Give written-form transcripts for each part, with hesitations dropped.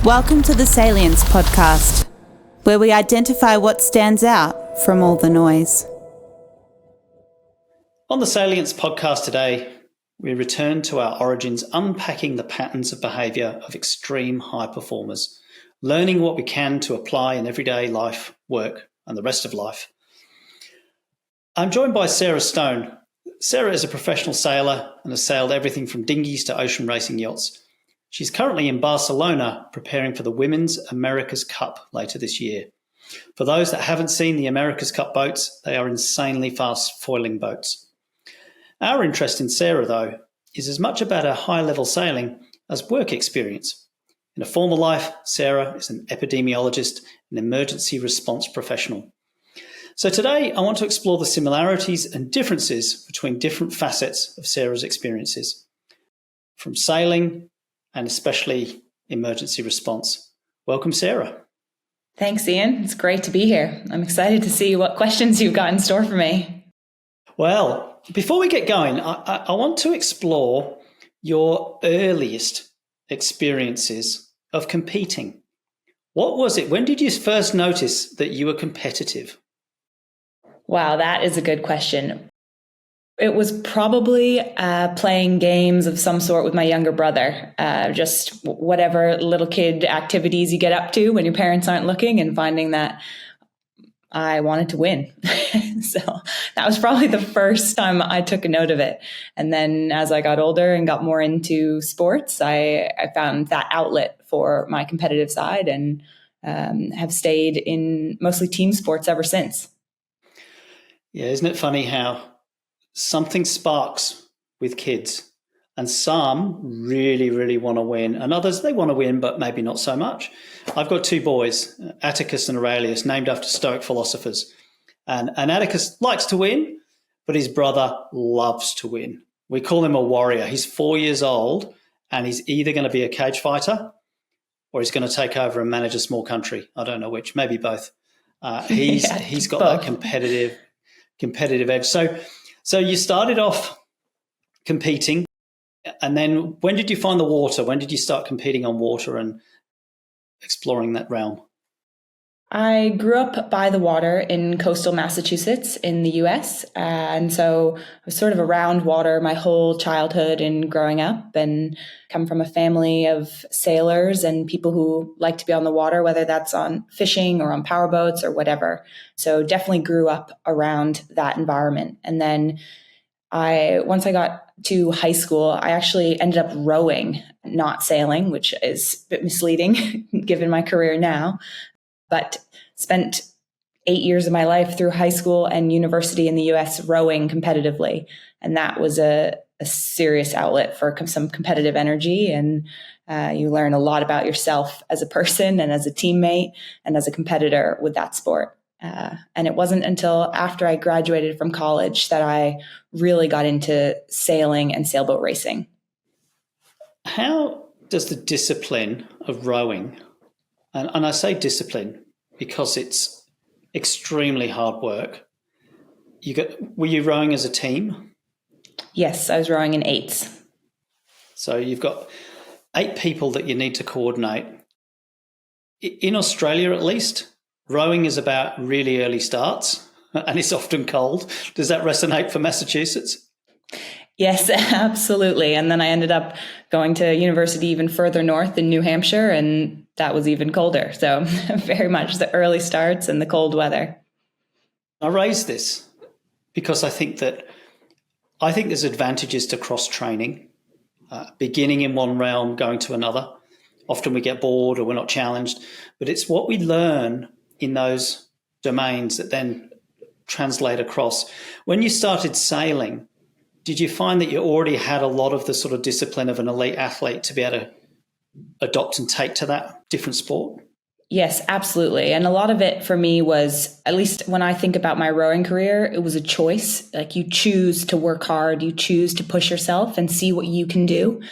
Welcome to the Salience Podcast, where we identify what stands out from all the noise. On the Salience Podcast today, we return to our origins, unpacking the patterns of behaviour of extreme high performers, learning what we can to apply in everyday life, work, and the rest of life. I'm joined by Sara Stone. Sara is a professional sailor and has sailed everything from dinghies to ocean racing yachts. She's currently in Barcelona preparing for the Women's America's Cup later this year. For those that haven't seen the America's Cup boats, they are insanely fast foiling boats. Our interest in Sara, though, is as much about her high-level sailing as work experience. In a former life, Sara is an epidemiologist, an emergency response professional. So today, I want to explore the similarities and differences between different facets of Sara's experiences, from sailing and especially emergency response. Welcome, Sara. Thanks, Ian. It's great to be here. I'm excited to see what questions you've got in store for me. Well, before we get going, I want to explore your earliest experiences of competing. What was it? When did you first notice that you were competitive? Wow, that is a good question. It was probably playing games of some sort with my younger brother, just whatever little kid activities you get up to when your parents aren't looking, and finding that I wanted to win. So that was probably the first time I took a note of it. And then as I got older and got more into sports, I found that outlet for my competitive side, and have stayed in mostly team sports ever since. Yeah, isn't it funny how something sparks with kids, and some really, really want to win, and others, they want to win, but maybe not so much. I've got two boys, Atticus and Aurelius, named after Stoic philosophers. And Atticus likes to win, but his brother loves to win. We call him a warrior. He's 4 years old, and he's either going to be a cage fighter or he's going to take over and manage a small country. I don't know which, maybe both. He's got both. That competitive edge. So you started off competing, and then when did you find the water? When did you start competing on water and exploring that realm? I grew up by the water in coastal Massachusetts in the US. And so I was sort of around water my whole childhood and growing up, and come from a family of sailors and people who like to be on the water, whether that's on fishing or on powerboats or whatever. So definitely grew up around that environment. And then once I got to high school, I actually ended up rowing, not sailing, which is a bit misleading given my career now, but spent 8 years of my life through high school and university in the US rowing competitively. And that was a serious outlet for some competitive energy. And you learn a lot about yourself as a person and as a teammate and as a competitor with that sport. And it wasn't until after I graduated from college that I really got into sailing and sailboat racing. How does the discipline of rowing, and I say discipline because it's extremely hard work, were you rowing as a team? Yes, I was rowing in eights. So you've got 8 people that you need to coordinate. In Australia, at least, rowing is about really early starts, and it's often cold. Does that resonate for Massachusetts? Yes, absolutely. And then I ended up going to university even further north in New Hampshire, and that was even colder. So very much the early starts and the cold weather. I raise this because I think there's advantages to cross-training, beginning in one realm, going to another. Often we get bored or we're not challenged, but it's what we learn in those domains that then translate across. When you started sailing, did you find that you already had a lot of the sort of discipline of an elite athlete to be able to adopt and take to that different sport? Yes, absolutely. And a lot of it for me was, at least when I think about my rowing career, it was a choice. Like, you choose to work hard, you choose to push yourself and see what you can do.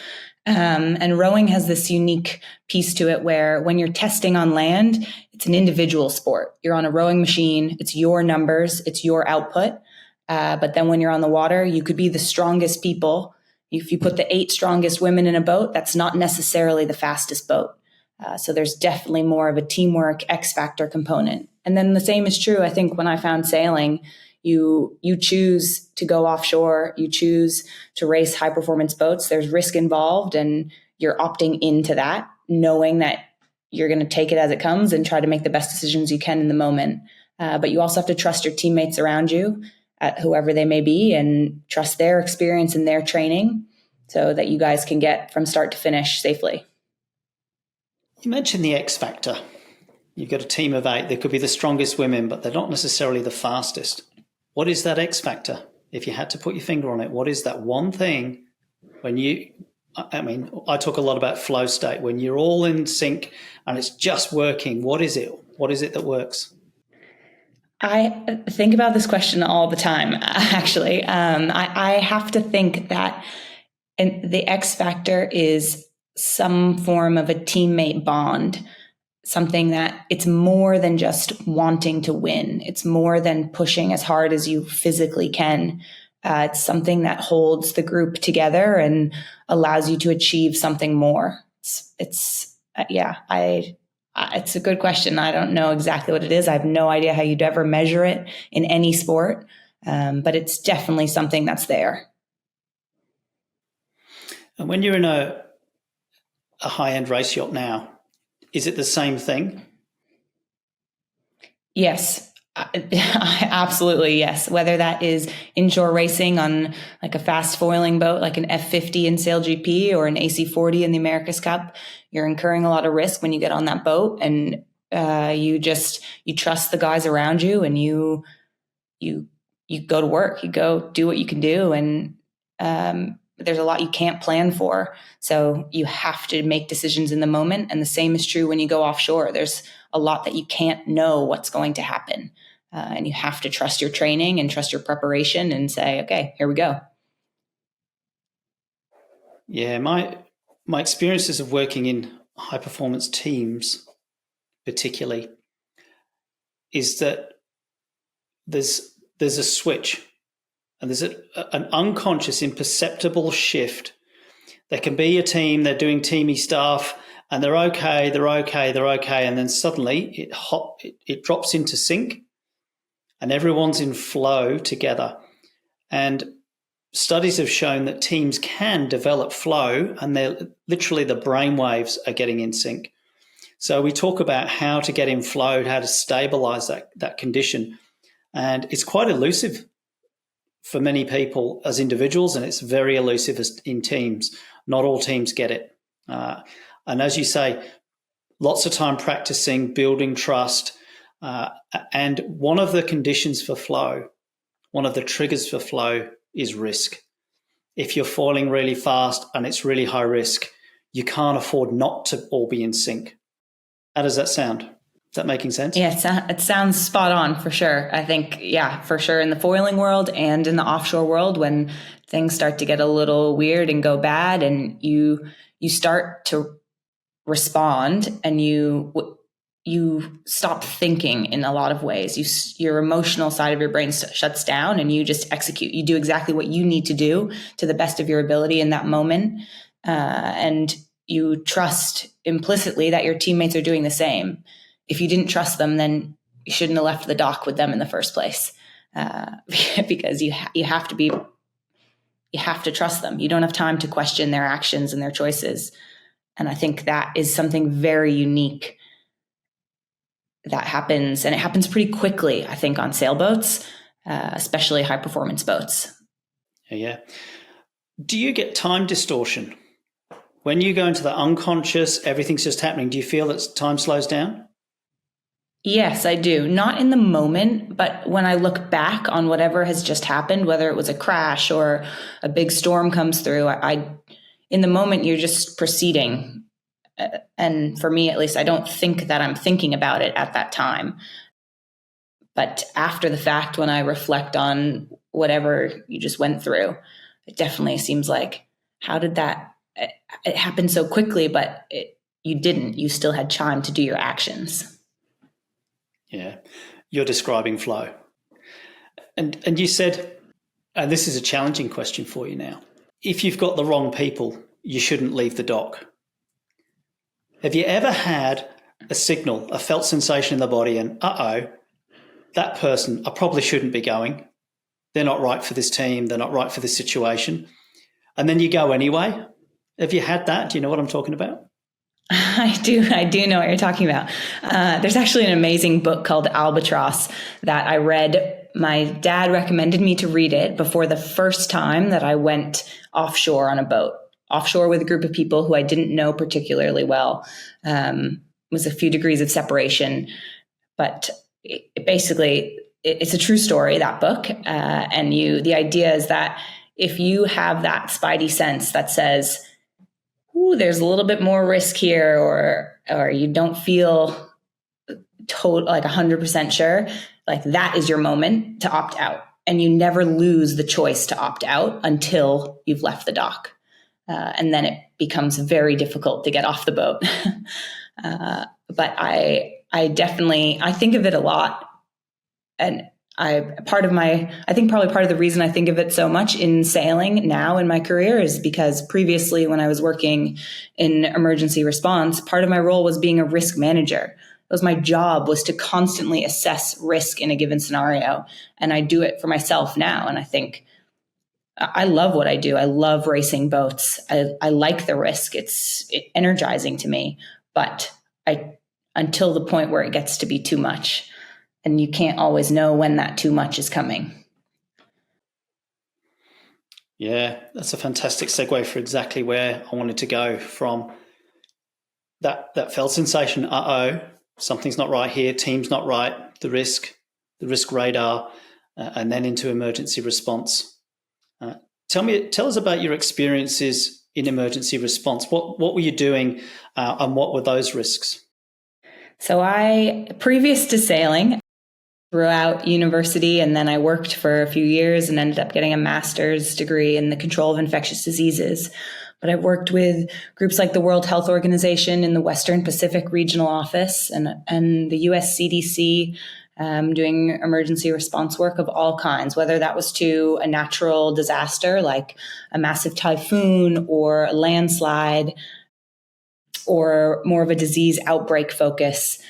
And rowing has this unique piece to it where when you're testing on land, it's an individual sport. You're on a rowing machine. It's your numbers. It's your output. But then when you're on the water, you could be the strongest people. If you put the 8 strongest women in a boat, that's not necessarily the fastest boat. So there's definitely more of a teamwork X factor component. And then the same is true, I think, when I found sailing. You choose to go offshore, you choose to race high performance boats. There's risk involved, and you're opting into that, knowing that you're going to take it as it comes and try to make the best decisions you can in the moment. But you also have to trust your teammates around you, whoever they may be, and trust their experience and their training so that you guys can get from start to finish safely. You mentioned the X factor. You've got a team of 8. They could be the strongest women, but they're not necessarily the fastest. What is that X factor? If you had to put your finger on it, what is that one thing when I talk a lot about flow state, when you're all in sync and it's just working, what is it? What is it that works? I think about this question all the time, actually. I have to think that the X factor is some form of a teammate bond, something that it's more than just wanting to win. It's more than pushing as hard as you physically can. It's something that holds the group together and allows you to achieve something more. It's a good question. I don't know exactly what it is. I have no idea how you'd ever measure it in any sport, but it's definitely something that's there. And when you're in a high-end race yacht now, is it the same thing? Yes, absolutely. Yes. Whether that is inshore racing on like a fast foiling boat, like an F50 in Sail GP or an AC40 in the America's Cup, you're incurring a lot of risk when you get on that boat, and you trust the guys around you, and you go to work, you go do what you can do. And there's a lot you can't plan for. So you have to make decisions in the moment. And the same is true when you go offshore. There's a lot that you can't know what's going to happen. And you have to trust your training and trust your preparation and say, okay, here we go. Yeah, my experiences of working in high performance teams particularly is that there's a switch. And there's an unconscious, imperceptible shift. There can be a team, they're doing teamy stuff, and they're okay, and then suddenly it drops into sync, and everyone's in flow together. And studies have shown that teams can develop flow, and they're literally the brain waves are getting in sync. So we talk about how to get in flow, how to stabilize that condition, and it's quite elusive for many people as individuals, and it's very elusive in teams. Not all teams get it. And as you say, lots of time practicing, building trust. And one of the conditions for flow, one of the triggers for flow is risk. If you're falling really fast and it's really high risk, you can't afford not to all be in sync. How does that sound? Is that making sense? Yeah, it sounds spot on for sure. I think, yeah, for sure in the foiling world and in the offshore world, when things start to get a little weird and go bad, and you start to respond, and you stop thinking in a lot of ways. Your emotional side of your brain shuts down, and you just execute. You do exactly what you need to do to the best of your ability in that moment, and you trust implicitly that your teammates are doing the same. If you didn't trust them, then you shouldn't have left the dock with them in the first place, because you have to trust them. You don't have time to question their actions and their choices. And I think that is something very unique that happens, and it happens pretty quickly, I think, on sailboats, especially high performance boats. Yeah. Do you get time distortion? When you go into the unconscious, everything's just happening. Do you feel that time slows down? Yes, I do. Not in the moment, but when I look back on whatever has just happened, whether it was a crash or a big storm comes through, in the moment, you're just proceeding. And for me, at least, I don't think that I'm thinking about it at that time. But after the fact, when I reflect on whatever you just went through, it definitely seems like, how did it happened so quickly, but you didn't. You still had time to do your actions. Yeah, you're describing flow. And you said, and this is a challenging question for you now, if you've got the wrong people, you shouldn't leave the dock. Have you ever had a signal, a felt sensation in the body and, that person, I probably shouldn't be going. They're not right for this team. They're not right for this situation. And then you go anyway. Have you had that? Do you know what I'm talking about? I do know what you're talking about. There's actually an amazing book called Albatross that I read. My dad recommended me to read it before the first time that I went offshore on a boat, offshore with a group of people who I didn't know particularly well. It was a few degrees of separation, but it's a true story, that book. And the idea is that if you have that spidey sense that says, ooh, there's a little bit more risk here, or you don't feel like 100% sure, like that is your moment to opt out. And you never lose the choice to opt out until you've left the dock. And then it becomes very difficult to get off the boat. But I think of it a lot. And I think probably part of the reason I think of it so much in sailing now in my career is because previously when I was working in emergency response, part of my role was being a risk manager. That was my job, was to constantly assess risk in a given scenario. And I do it for myself now. And I think I love what I do. I love racing boats. I like the risk. It's energizing to me, but until the point where it gets to be too much. And you can't always know when that too much is coming. Yeah, that's a fantastic segue for exactly where I wanted to go from that felt sensation, something's not right here, team's not right, the risk radar, and then into emergency response. Tell us about your experiences in emergency response. What were you doing and what were those risks? So previous to sailing, throughout university, and then I worked for a few years and ended up getting a master's degree in the control of infectious diseases. But I've worked with groups like the World Health Organization in the Western Pacific Regional Office and the US CDC, doing emergency response work of all kinds, whether that was to a natural disaster like a massive typhoon or a landslide, or more of a disease outbreak focus.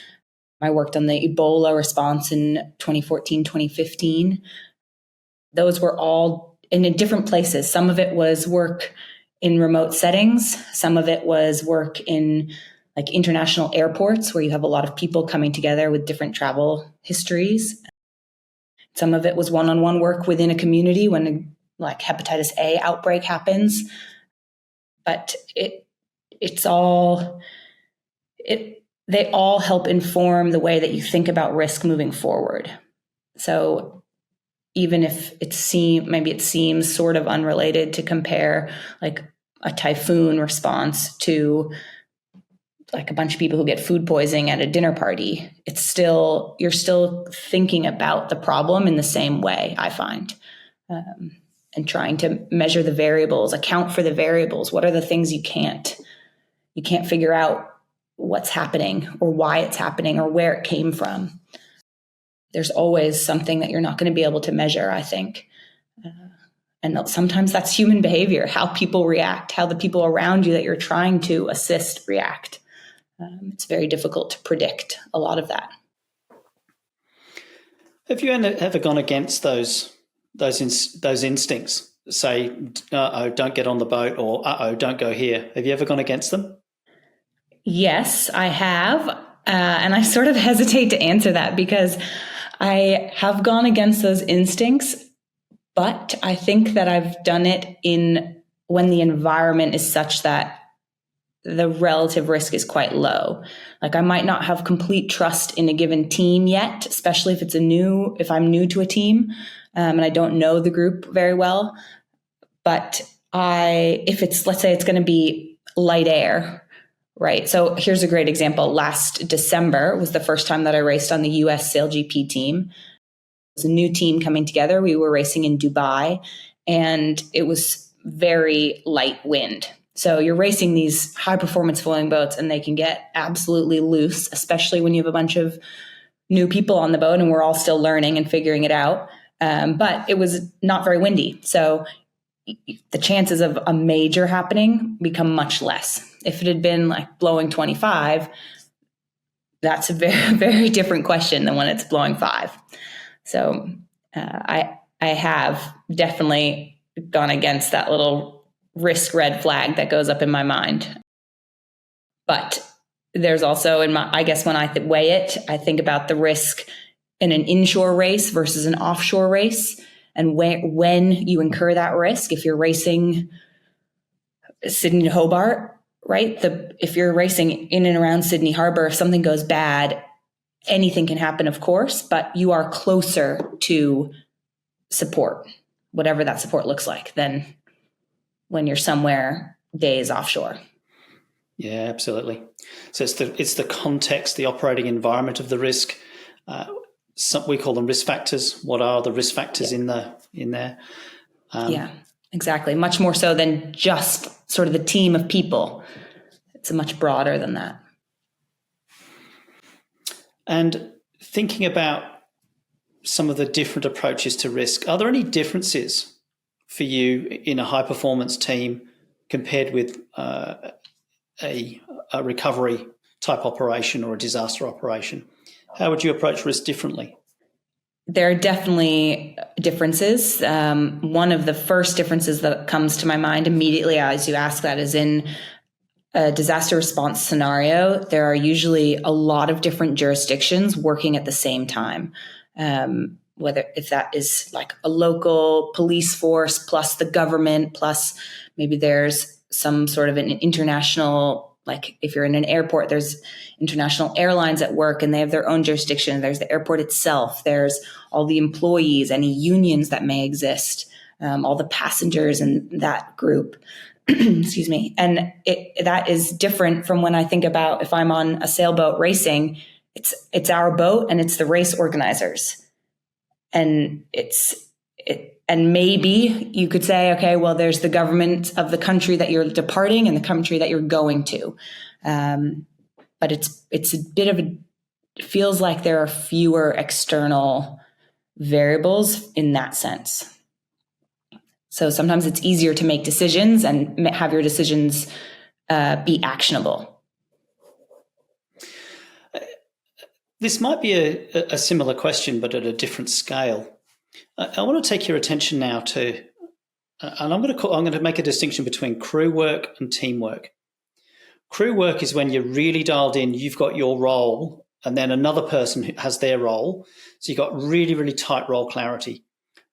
I worked on the Ebola response in 2014, 2015. Those were all in different places. Some of it was work in remote settings. Some of it was work in like international airports where you have a lot of people coming together with different travel histories. Some of it was one-on-one work within a community when like hepatitis A outbreak happens. But they all help inform the way that you think about risk moving forward. So even if it seems sort of unrelated to compare like a typhoon response to like a bunch of people who get food poisoning at a dinner party, you're still thinking about the problem in the same way, I find, and trying to measure the variables, account for the variables. What are the things you can't figure out what's happening or why it's happening or where it came from? There's always something that you're not going to be able to measure, I think. And sometimes that's human behavior, how people react, how the people around you that you're trying to assist react. It's very difficult to predict a lot of that. Have you ever gone against those instincts? Say, don't get on the boat, or don't go here. Have you ever gone against them? Yes, I have. And I sort of hesitate to answer that because I have gone against those instincts, but I think that I've done it when the environment is such that the relative risk is quite low. Like I might not have complete trust in a given team yet, especially if I'm new to a team, and I don't know the group very well. But let's say it's going to be light air, right? So here's a great example. Last December was the first time that I raced on the US SailGP team. It was a new team coming together. We were racing in Dubai, and it was very light wind. So you're racing these high performance floating boats and they can get absolutely loose, especially when you have a bunch of new people on the boat and we're all still learning and figuring it out. But it was not very windy. So the chances of a major happening become much less. If it had been like blowing 25, that's a very, very different question than when it's blowing 5. So I have definitely gone against that little risk red flag that goes up in my mind. But there's also I guess when I weigh it, I think about the risk in an inshore race versus an offshore race. And when you incur that risk, if you're racing Sydney to Hobart, right? If you're racing in and around Sydney Harbour, if something goes bad, anything can happen, of course, but you are closer to support, whatever that support looks like, than when you're somewhere days offshore. Yeah, absolutely. So it's the context, the operating environment of the risk. We call them risk factors. What are the risk factors in there? Yeah, exactly. Much more so than just sort of the team of people. It's much broader than that. And thinking about some of the different approaches to risk, are there any differences for you in a high-performance team compared with a recovery type operation or a disaster operation? How would you approach risk differently? There are definitely differences. One of the first differences that comes to my mind immediately as you ask that is in a disaster response scenario, there are usually a lot of different jurisdictions working at the same time. If that is like a local police force plus the government, plus maybe there's some sort of an international, like if you're in an airport, there's international airlines at work and they have their own jurisdiction. There's the airport itself. There's all the employees, any unions that may exist, all the passengers in that group. Excuse me. And that is different from when I think about if I'm on a sailboat racing, it's our boat and it's the race organizers. And and maybe you could say, okay, well, there's the government of the country that you're departing and the country that you're going to. But it's a bit of it feels like there are fewer external variables in that sense. So sometimes it's easier to make decisions and have your decisions be actionable. This might be a similar question, but at a different scale. I want to take your attention now to, and I'm going to make a distinction between crew work and teamwork. Crew work is when you're really dialed in, you've got your role, and then another person has their role. So you've got really, really tight role clarity.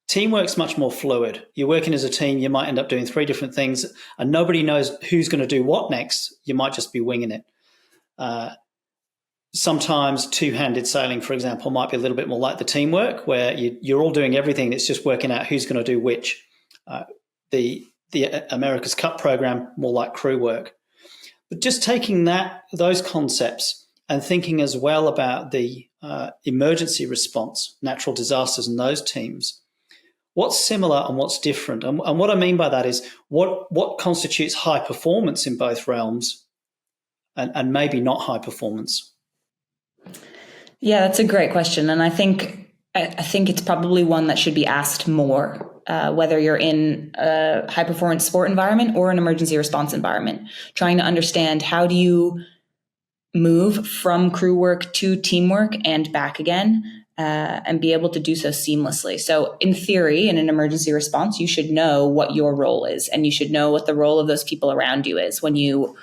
Teamwork's much more fluid. You're working as a team, you might end up doing 3 different things, and nobody knows who's going to do what next. You might just be winging it. Sometimes two-handed sailing, for example, might be a little bit more like the teamwork, where you're all doing everything. It's just working out who's going to do which. The America's Cup program, more like crew work. But just taking those concepts and thinking as well about the emergency response, natural disasters and those teams, what's similar and what's different? And what I mean by that is what constitutes high performance in both realms and maybe not high performance? Yeah, that's a great question. And I think it's probably one that should be asked more, whether you're in a high performance sport environment or an emergency response environment, trying to understand how do you move from crew work to teamwork and back again, and be able to do so seamlessly. So in theory, in an emergency response, you should know what your role is, and you should know what the role of those people around you is when you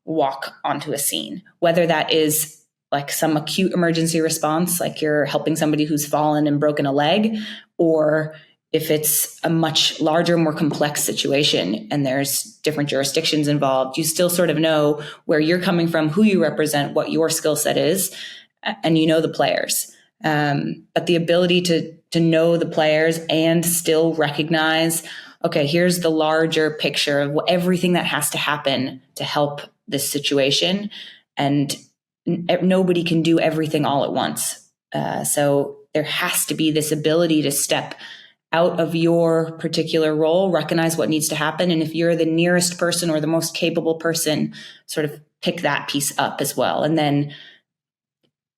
walk onto a scene, whether that is like some acute emergency response, like you're helping somebody who's fallen and broken a leg, or if it's a much larger, more complex situation and there's different jurisdictions involved, you still sort of know where you're coming from, who you represent, what your skill set is, and you know the players. But the ability to know the players and still recognize, okay, here's the larger picture of everything that has to happen to help this situation, and nobody can do everything all at once. So there has to be this ability to step out of your particular role, recognize what needs to happen. And if you're the nearest person or the most capable person, sort of pick that piece up as well. And then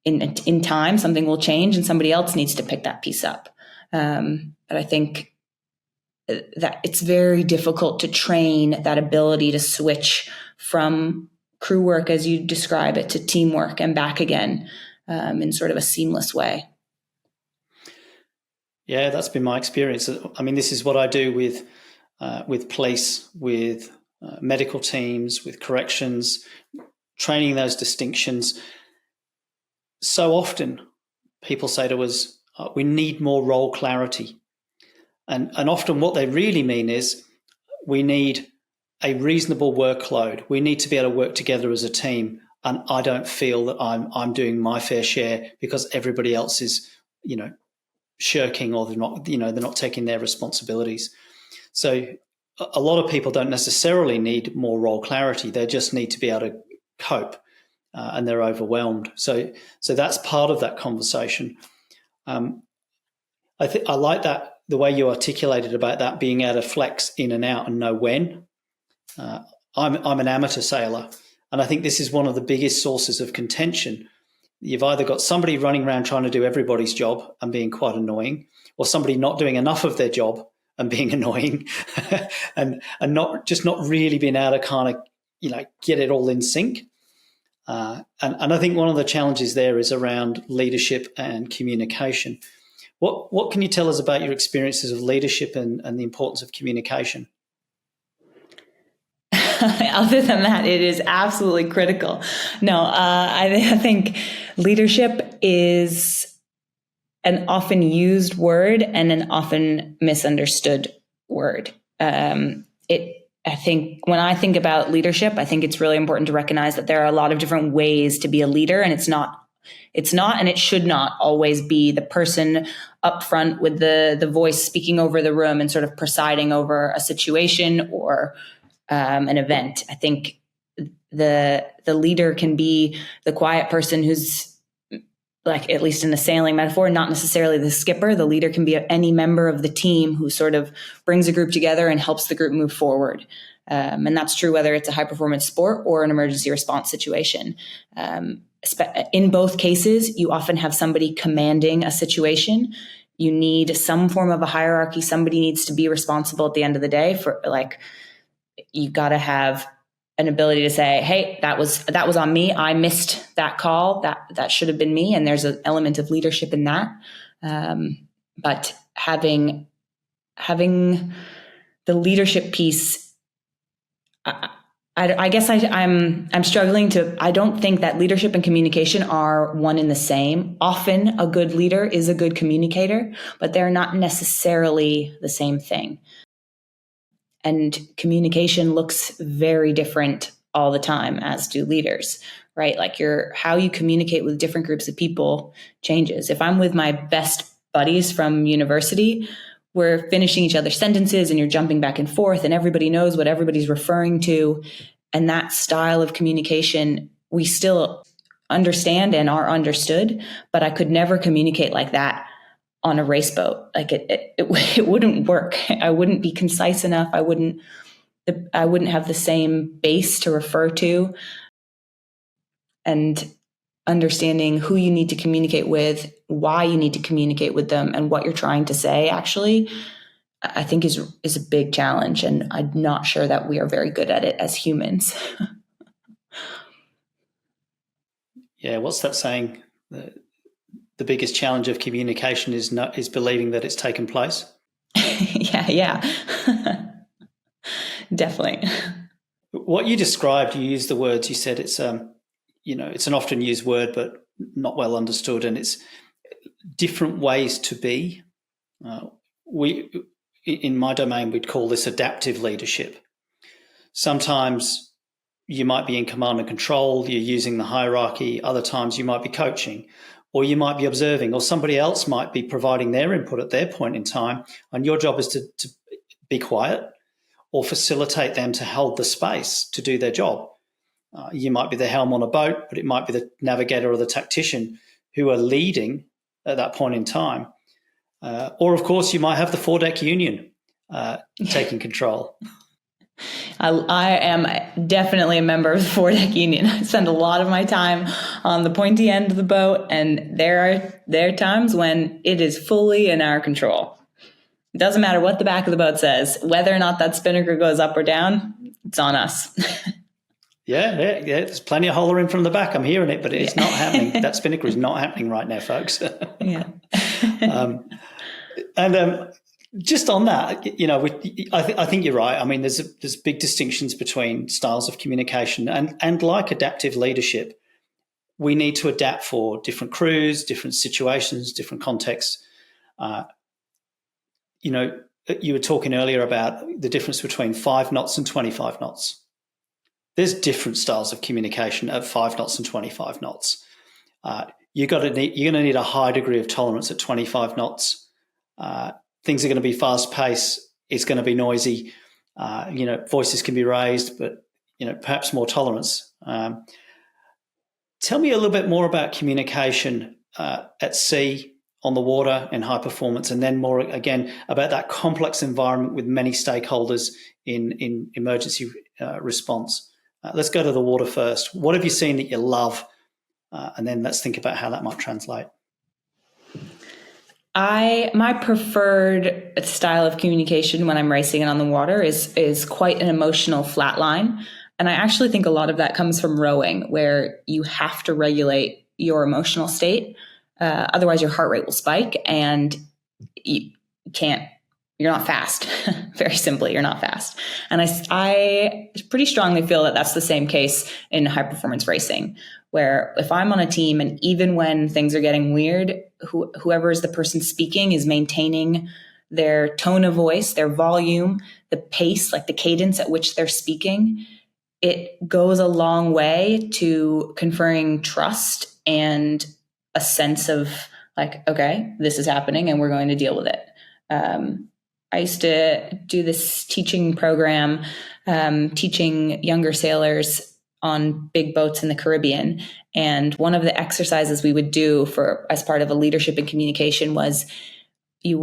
in time, something will change and somebody else needs to pick that piece up. But I think that it's very difficult to train that ability to switch from crew work, as you describe it, to teamwork and back again in sort of a seamless way. Yeah, that's been my experience. I mean, this is what I do with police, with medical teams, with corrections, training those distinctions. So often people say to us, we need more role clarity. And often what they really mean is we need a reasonable workload. We need to be able to work together as a team. And I don't feel that I'm doing my fair share because everybody else is, shirking, or they're not taking their responsibilities. So a lot of people don't necessarily need more role clarity. They just need to be able to cope, and they're overwhelmed. So that's part of that conversation. I like that, the way you articulated about that, being able to flex in and out and know when. I'm an amateur sailor, and I think this is one of the biggest sources of contention. You've either got somebody running around trying to do everybody's job and being quite annoying, or somebody not doing enough of their job and being annoying, and not really being able to kind of get it all in sync. And I think one of the challenges there is around leadership and communication. What can you tell us about your experiences of leadership and the importance of communication? Other than that, it is absolutely critical. No, I think leadership is an often used word and an often misunderstood word. I think when I think about leadership, I think it's really important to recognize that there are a lot of different ways to be a leader, and it's not, and it should not always be the person up front with the voice speaking over the room and sort of presiding over a situation or an event. I think the leader can be the quiet person who's, like, at least in the sailing metaphor, not necessarily the skipper. The leader can be any member of the team who sort of brings a group together and helps the group move forward. And that's true whether it's a high performance sport or an emergency response situation. In both cases, you often have somebody commanding a situation. You need some form of a hierarchy. Somebody needs to be responsible at the end of the day for, you've got to have an ability to say, hey, that was on me. I missed that call. That should have been me. And there's an element of leadership in that. But having the leadership piece, I guess I'm struggling to, I don't think that leadership and communication are one and the same. Often a good leader is a good communicator, but they're not necessarily the same thing. And communication looks very different all the time, as do leaders, right? Like how you communicate with different groups of people changes. If I'm with my best buddies from university, we're finishing each other's sentences and you're jumping back and forth and everybody knows what everybody's referring to. And that style of communication, we still understand and are understood, but I could never communicate like that on a race boat. Like it wouldn't work. I wouldn't be concise enough. I wouldn't have the same base to refer to. And understanding who you need to communicate with, why you need to communicate with them, and what you're trying to say, actually, I think is a big challenge. And I'm not sure that we are very good at it as humans. Yeah, what's that saying? The biggest challenge of communication is believing that it's taken place. Yeah. Definitely. What you described, you used the words, you said it's it's an often used word, but not well understood, and it's different ways to be. In my domain, we'd call this adaptive leadership. Sometimes you might be in command and control, you're using the hierarchy. Other times you might be coaching, or you might be observing, or somebody else might be providing their input at their point in time, and your job is to be quiet or facilitate them to hold the space to do their job. You might be the helm on a boat, but it might be the navigator or the tactician who are leading at that point in time. Or, of course, you might have the foredeck union taking control. I am definitely a member of the foredeck union. I spend a lot of my time on the pointy end of the boat, and there are times when it is fully in our control. It doesn't matter what the back of the boat says, whether or not that spinnaker goes up or down, it's on us. Yeah. There's plenty of hollering from the back. I'm hearing it, but it's not happening. That spinnaker is not happening right now, folks. Yeah. Just on that, I think you're right. I mean, there's big distinctions between styles of communication, and like adaptive leadership, we need to adapt for different crews, different situations, different contexts. You were talking earlier about the difference between 5 knots and 25 knots. There's different styles of communication at 5 knots and 25 knots. You're going to need a high degree of tolerance at 25 knots. Things are going to be fast-paced. It's going to be noisy. Voices can be raised, but perhaps more tolerance. Tell me a little bit more about communication at sea, on the water, and high performance, and then more again about that complex environment with many stakeholders in emergency response. Let's go to the water first. What have you seen that you love? And then let's think about how that might translate. My preferred style of communication when I'm racing and on the water is quite an emotional flat line. And I actually think a lot of that comes from rowing, where you have to regulate your emotional state. Otherwise, your heart rate will spike and you're not fast. Very simply, you're not fast. And I pretty strongly feel that that's the same case in high performance racing, where if I'm on a team and even when things are getting weird, whoever is the person speaking is maintaining their tone of voice, their volume, the pace, like the cadence at which they're speaking, it goes a long way to conferring trust and a sense of like, okay, this is happening and we're going to deal with it. I used to do this teaching program, teaching younger sailors on big boats in the Caribbean. And one of the exercises we would do as part of a leadership and communication was it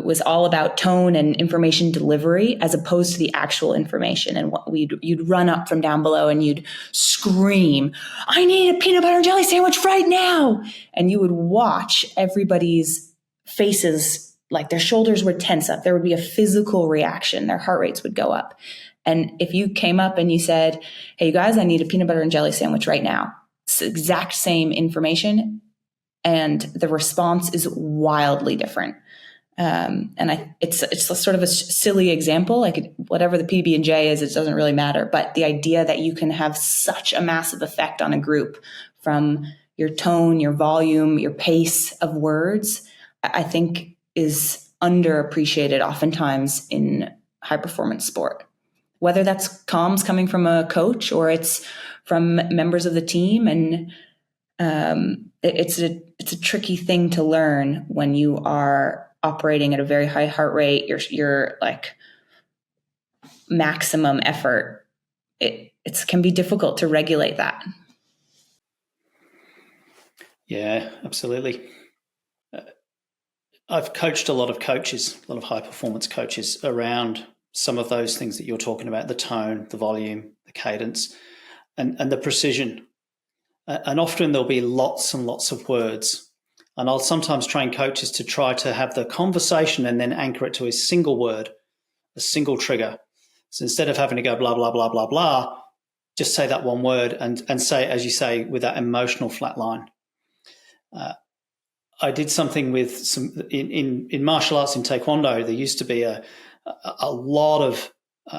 was all about tone and information delivery as opposed to the actual information. And you'd run up from down below and you'd scream, "I need a peanut butter and jelly sandwich right now." And you would watch everybody's faces, like their shoulders would tense up. There would be a physical reaction. Their heart rates would go up. And if you came up and you said, "Hey, you guys, I need a peanut butter and jelly sandwich right now," it's the exact same information. And the response is wildly different. It's a sort of a silly example, like whatever the PB&J is, it doesn't really matter. But the idea that you can have such a massive effect on a group from your tone, your volume, your pace of words, I think is underappreciated oftentimes in high performance sport. Whether that's comms coming from a coach or it's from members of the team, and it's a tricky thing to learn when you are operating at a very high heart rate, you're like maximum effort. It can be difficult to regulate that. Yeah, absolutely. I've coached a lot of high performance coaches around some of those things that you're talking about, the tone, the volume, the cadence, and the precision. And often there'll be lots and lots of words. And I'll sometimes train coaches to try to have the conversation and then anchor it to a single word, a single trigger. So instead of having to go blah, blah, blah, blah, blah, just say that one word and say, as you say, with that emotional flat line. I did something with in martial arts, in Taekwondo, there used to be a lot of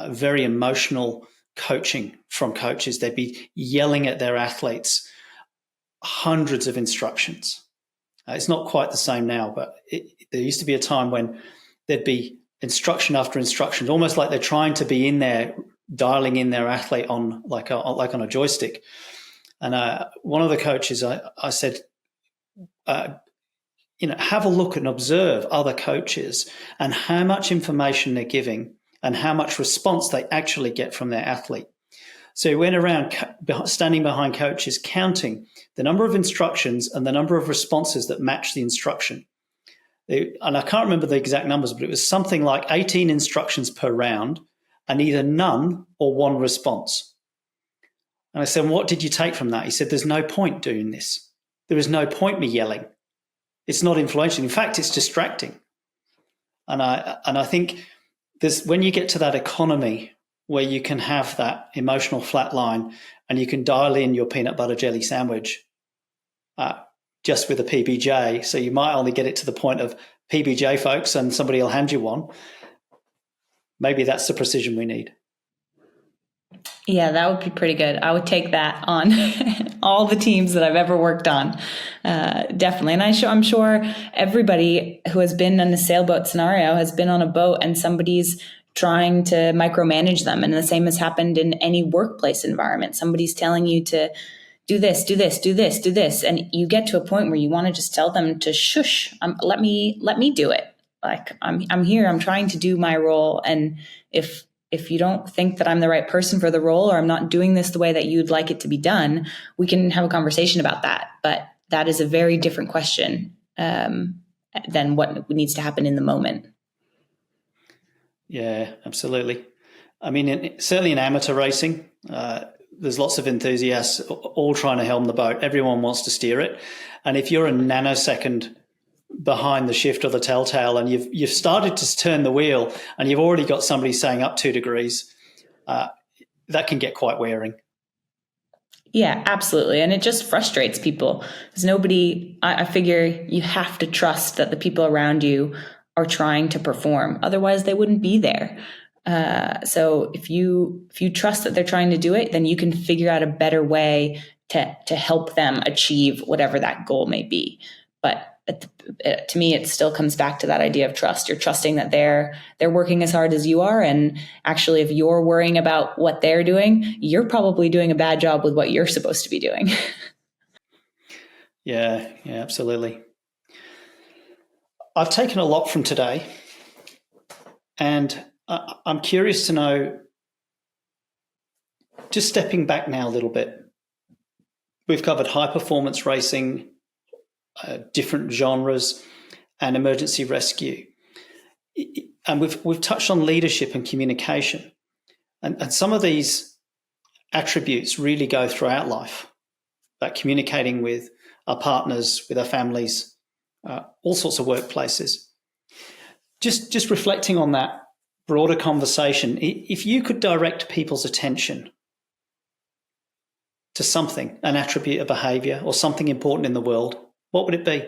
very emotional coaching from coaches. They'd be yelling at their athletes, hundreds of instructions. It's not quite the same now, but there used to be a time when there'd be instruction after instruction, almost like they're trying to be in there, dialing in their athlete on like on a joystick. And one of the coaches, I said, have a look and observe other coaches and how much information they're giving and how much response they actually get from their athlete. So he went around standing behind coaches, counting the number of instructions and the number of responses that match the instruction. And I can't remember the exact numbers, but it was something like 18 instructions per round and either none or one response. And I said, "What did you take from that?" He said, "There's no point doing this. There is no point me yelling. It's not influential. In fact, it's distracting." And I think when you get to that economy where you can have that emotional flat line and you can dial in your peanut butter jelly sandwich just with a PBJ, so you might only get it to the point of PBJ, folks, and somebody will hand you one. Maybe that's the precision we need. Yeah, that would be pretty good. I would take that on all the teams that I've ever worked on. Definitely. And I'm sure everybody who has been in a sailboat scenario has been on a boat and somebody's trying to micromanage them. And the same has happened in any workplace environment. Somebody's telling you to do this, do this, do this, do this. And you get to a point where you want to just tell them to shush, let me do it. Like I'm here, I'm trying to do my role. And if you don't think that I'm the right person for the role, or I'm not doing this the way that you'd like it to be done, we can have a conversation about that. But that is a very different question than what needs to happen in the moment. Yeah, absolutely. I mean, certainly in amateur racing, there's lots of enthusiasts all trying to helm the boat. Everyone wants to steer it. And if you're a nanosecond behind the shift or the telltale and you've started to turn the wheel and you've already got somebody saying up 2 degrees, that can get quite wearing. Yeah, absolutely. And it just frustrates people because I figure you have to trust that the people around you are trying to perform. Otherwise, they wouldn't be there. So if you trust that they're trying to do it, then you can figure out a better way to help them achieve whatever that goal may be. But to me, it still comes back to that idea of trust. You're trusting that they're working as hard as you are. And actually, if you're worrying about what they're doing, you're probably doing a bad job with what you're supposed to be doing. Yeah, absolutely. I've taken a lot from today, and I'm curious to know, just stepping back now a little bit, we've covered high performance racing, different genres, and emergency rescue. And we've touched on leadership and communication. And some of these attributes really go throughout life, about communicating with our partners, with our families, all sorts of workplaces. Just reflecting on that broader conversation, if you could direct people's attention to something, an attribute of behaviour or something important in the world, what would it be?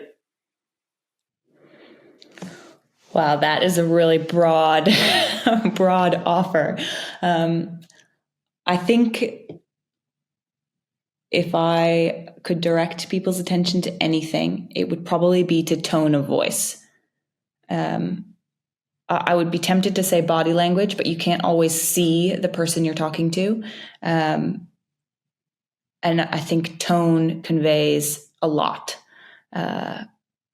Wow, that is a really broad offer. I think if I could direct people's attention to anything, it would probably be to tone of voice. I would be tempted to say body language, but you can't always see the person you're talking to. And I think tone conveys a lot.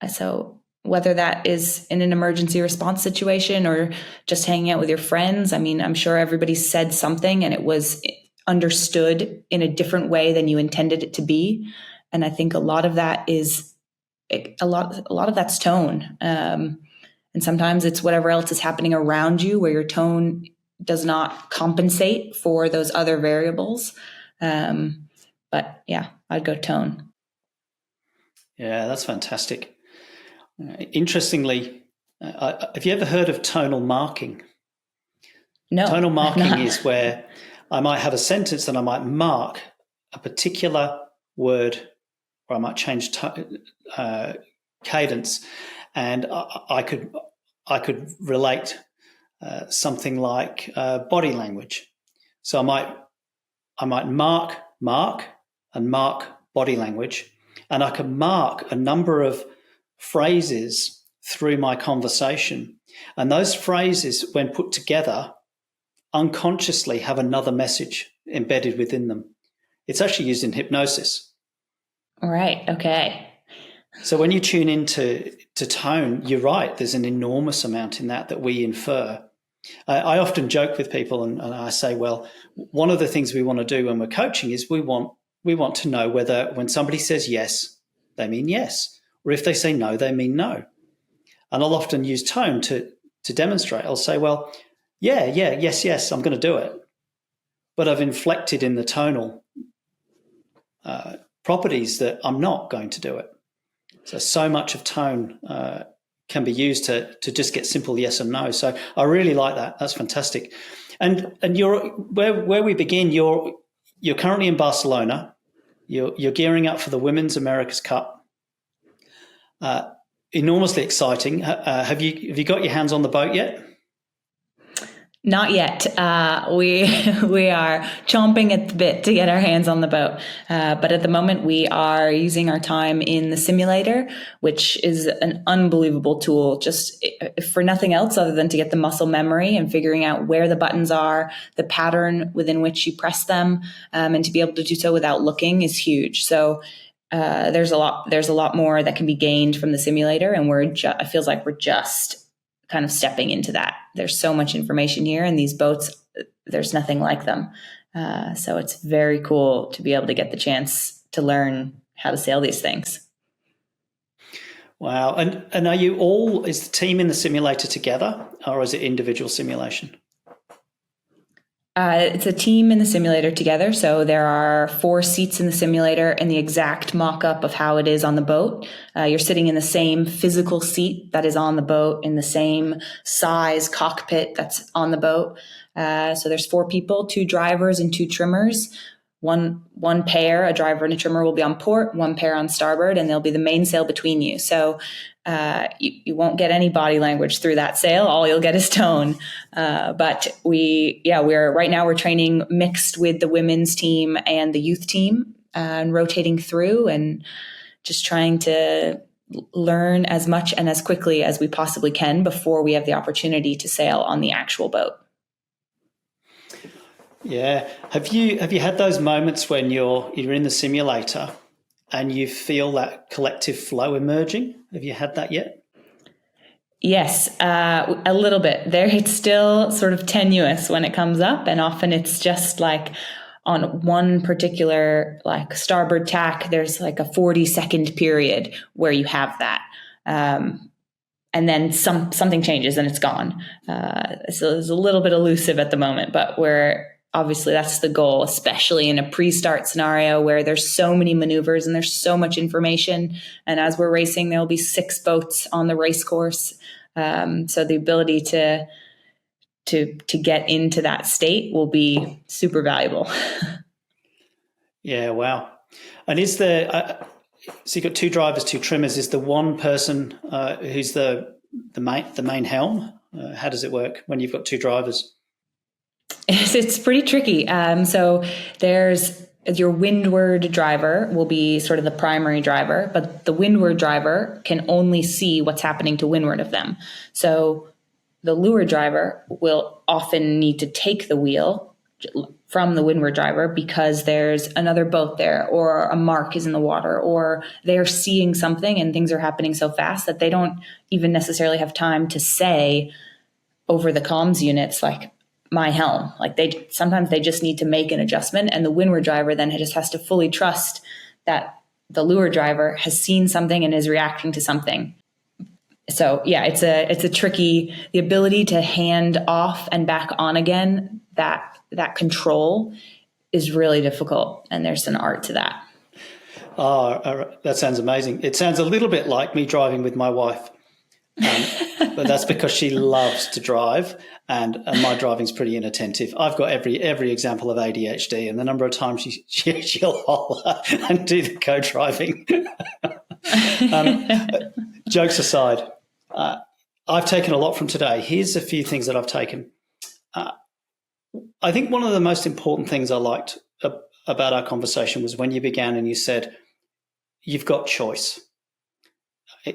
So whether that is in an emergency response situation or just hanging out with your friends, I mean, I'm sure everybody said something and it was understood in a different way than you intended it to be. And I think a lot of that is a lot of that's tone. And sometimes it's whatever else is happening around you where your tone does not compensate for those other variables. But yeah, I'd go tone. Yeah, that's fantastic. Interestingly, have you ever heard of tonal marking? No. Tonal marking is where I might have a sentence and I might mark a particular word, or I might change cadence, and I could relate something like body language. So I might mark and mark body language, and I can mark a number of phrases through my conversation. And those phrases, when put together, unconsciously have another message embedded within them. It's actually used in hypnosis. All right. Okay. So when you tune into tone, you're right, there's an enormous amount in that we infer. I often joke with people and I say, well, one of the things we want to do when we're coaching is we want to know whether when somebody says yes, they mean yes. Or if they say no, they mean no. And I'll often use tone to demonstrate. I'll say, well, yes, I'm going to do it. But I've inflected in the tonal properties that I'm not going to do it. So much of tone can be used to just get simple yes and no. So I really like that. That's fantastic. And you're where we begin. You're currently in Barcelona. You're gearing up for the Women's America's Cup. Enormously exciting. Have you got your hands on the boat yet? Not yet. We are chomping at the bit to get our hands on the boat. But at the moment, we are using our time in the simulator, which is an unbelievable tool, just for nothing else other than to get the muscle memory and figuring out where the buttons are, the pattern within which you press them, and to be able to do so without looking is huge. So there's a lot more that can be gained from the simulator, and it feels like we're just kind of stepping into that. There's so much information here, and these boats, there's nothing like them. So it's very cool to be able to get the chance to learn how to sail these things. Wow. And is the team in the simulator together, or is it individual simulation? It's a team in the simulator together. So there are 4 seats in the simulator and the exact mock-up of how it is on the boat. You're sitting in the same physical seat that is on the boat, in the same size cockpit that's on the boat. So there's 4 people, 2 drivers and 2 trimmers. One pair, a driver and a trimmer, will be on port, 1 pair on starboard, and there'll be the mainsail between you. So you won't get any body language through that sail. All you'll get is tone. But we're training mixed with the women's team and the youth team, and rotating through and just trying to learn as much and as quickly as we possibly can before we have the opportunity to sail on the actual boat. Yeah. Have you had those moments when you're in the simulator and you feel that collective flow emerging? Have you had that yet? Yes, a little bit. It's still sort of tenuous when it comes up, and often it's just like on one particular like starboard tack, there's like a 40-second period where you have that. And then something changes and it's gone. So it's a little bit elusive at the moment, but obviously that's the goal, especially in a pre-start scenario where there's so many maneuvers and there's so much information. And as we're racing, there'll be 6 boats on the race course. So the ability to get into that state will be super valuable. Yeah, wow. And is there, so you've got 2 drivers, 2 trimmers. Is the one person who's the main helm? How does it work when you've got 2 drivers? It's pretty tricky. So there's your windward driver will be sort of the primary driver, but the windward driver can only see what's happening to windward of them. So the leeward driver will often need to take the wheel from the windward driver because there's another boat there, or a mark is in the water, or they're seeing something and things are happening so fast that they don't even necessarily have time to say over the comms units, like, my helm. Like sometimes they just need to make an adjustment, and the windward driver then just has to fully trust that the leeward driver has seen something and is reacting to something. So yeah, it's a tricky, the ability to hand off and back on again, that control is really difficult, and there's an art to that. Oh, that sounds amazing. It sounds a little bit like me driving with my wife. But that's because she loves to drive, and my driving's pretty inattentive. I've got every example of ADHD, and the number of times she'll holler and do the co-driving. Jokes aside, I've taken a lot from today. Here's a few things that I've taken. I think one of the most important things I liked about our conversation was when you began and you said, you've got choice.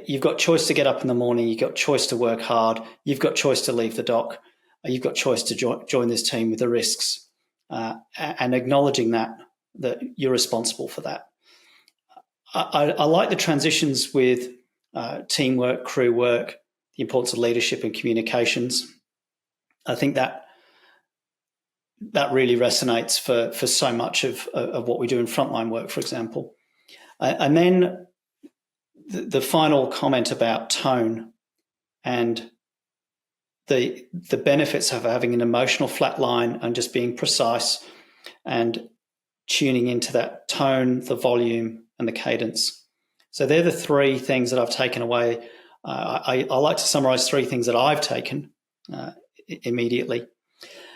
You've got choice to get up in the morning. You've got choice to work hard. You've got choice to leave the dock. You've got choice to join this team with the risks, and acknowledging that you're responsible for that. I like the transitions with teamwork, crew work, the importance of leadership and communications. I think that really resonates for so much of what we do in frontline work, for example. And then the final comment about tone and the benefits of having an emotional flat line and just being precise and tuning into that tone, the volume, and the cadence. So they're the 3 things that I've taken away. I like to summarise 3 things that I've taken immediately.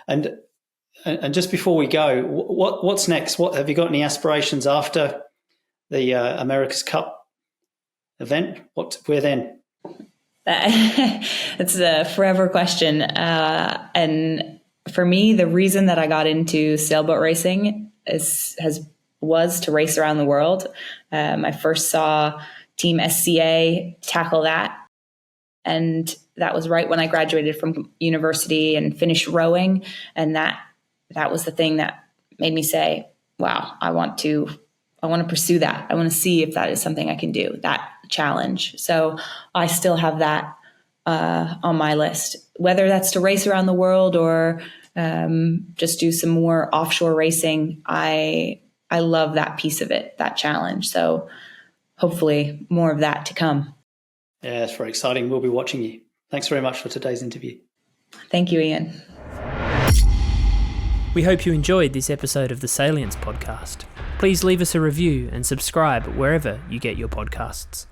And just before we go, what's next? What have you got any aspirations after the America's Cup event? Where then? It's a forever question. And for me, the reason that I got into sailboat racing was to race around the world. I first saw Team SCA tackle that. And that was right when I graduated from university and finished rowing. And that was the thing that made me say, wow, I want to pursue that. I want to see if that is something I can do, that challenge. So I still have that on my list, whether that's to race around the world or just do some more offshore racing. I love that piece of it, that challenge. So hopefully more of that to come. Yeah, it's very exciting. We'll be watching you. Thanks very much for today's interview. Thank you, Ian. We hope you enjoyed this episode of the Salience Podcast. Please leave us a review and subscribe wherever you get your podcasts.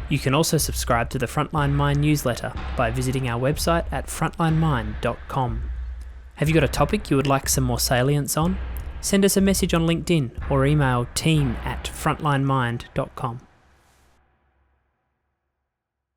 You can also subscribe to the Frontline Mind newsletter by visiting our website at frontlinemind.com. Have you got a topic you would like some more salience on? Send us a message on LinkedIn or email team@frontlinemind.com.